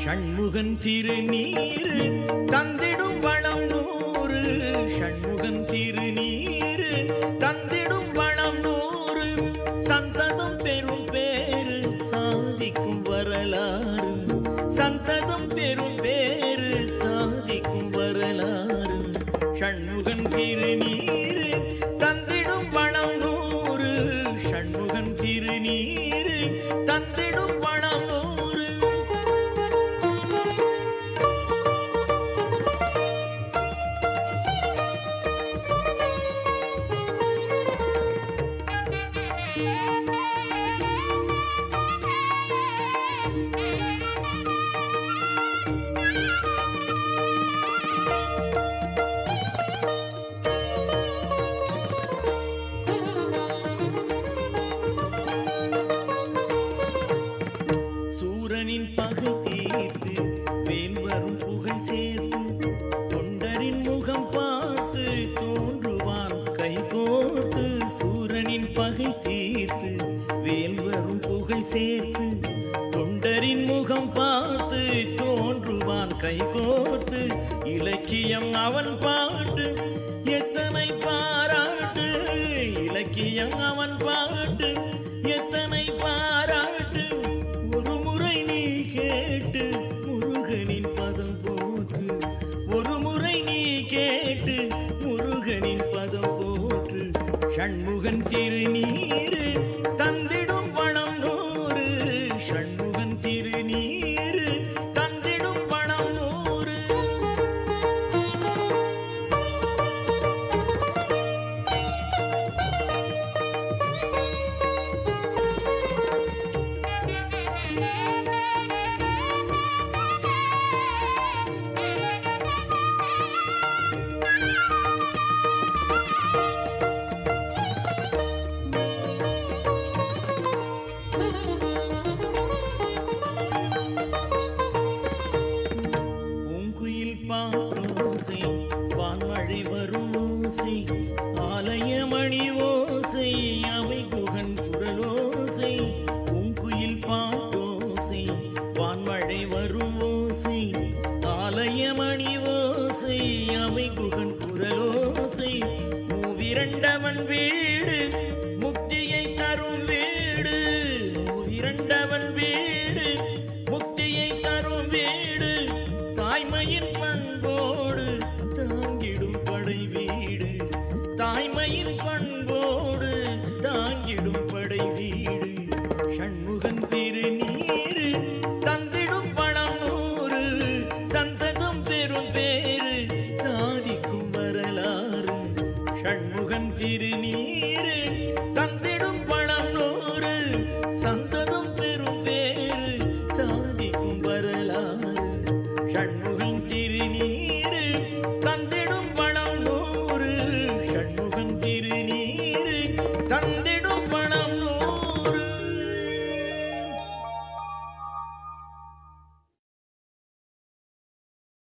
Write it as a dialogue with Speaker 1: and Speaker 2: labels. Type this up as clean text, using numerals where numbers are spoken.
Speaker 1: ஷண்முகன் திருநீர் தந்திடும் வளம் நூறு. ஷண்முகன் திருநீர் தந்திடும் வளம் நூறு. சந்ததம் பெரும் பேரு சாதிக்கும் வரலாறு. சந்ததம் பெரும் பேரு சாதிக்கும் வரலாறு. ஷண்முகன் திருநீர் தந்திடும் வளம் நூறு. ஷண்முகன் திருநீர் தந்திடும் வளம் நூறு. சூரனின் பகை தீர்த்து வேல் வரும் புகழ் சேர்த்து தொண்டரின் முகம் பார்த்து தோன்றுவான் கை கோர்த்து. சூரனின் பகை தீர்த்து வேல் வரும் புகழ் சேர்த்து தொண்டரின் முகம் பார்த்து தோன்றுவான் கை கோர்த்து. இலக்கியம் அவன் பாட்டு எத்தனை பாராட்டு. இலக்கியம் அவன் பாட்டு எத்தனை பாராட்டு. ஒரு முறை நீ கேட்டு முருகனின் பதம் போற்று. ஒரு முறை நீ கேட்டு முருகனின் பதம் போற்று. ஷண்முகன் திருநீர் தந்திடும் வளம் நூறு. ஷண்முகன் திருநீர் தந்திடும் வளம் நூறு. பூங்குயில் பாட்டோசை வான்மழை வரும் ஓசை ஆலயமணி ஓசை அவை குகன் குரலோசை. பூங்குயில் பாட்டோசை வான்மழை வரும் ஓசை ஆலயமணி ஓசை அவை குகன் குரலோசை. மூவிரண்டவன் வீடு முக்தியை தரும் வீடு. மூவிரண்டவன் வீடு முக்தியை தரும் வீடு. தாய்மையின் பண்போடு தாங்கிடும் படை வீடு. தாய்மையின் பண்போடு தாங்கிடும் படை வீடு. ஷண்முகன் திருநீர் தந்திடும் வளம் நூறு. சந்ததம் பெரும் பேரு சாதிக்கும் வரலாறு. ஷண்முகன் திருநீர் தந்திடும் வளம் நூறு. சந்ததம் பெரும் பேரு சாதிக்கும் வரலாறு. ஷண்முகன்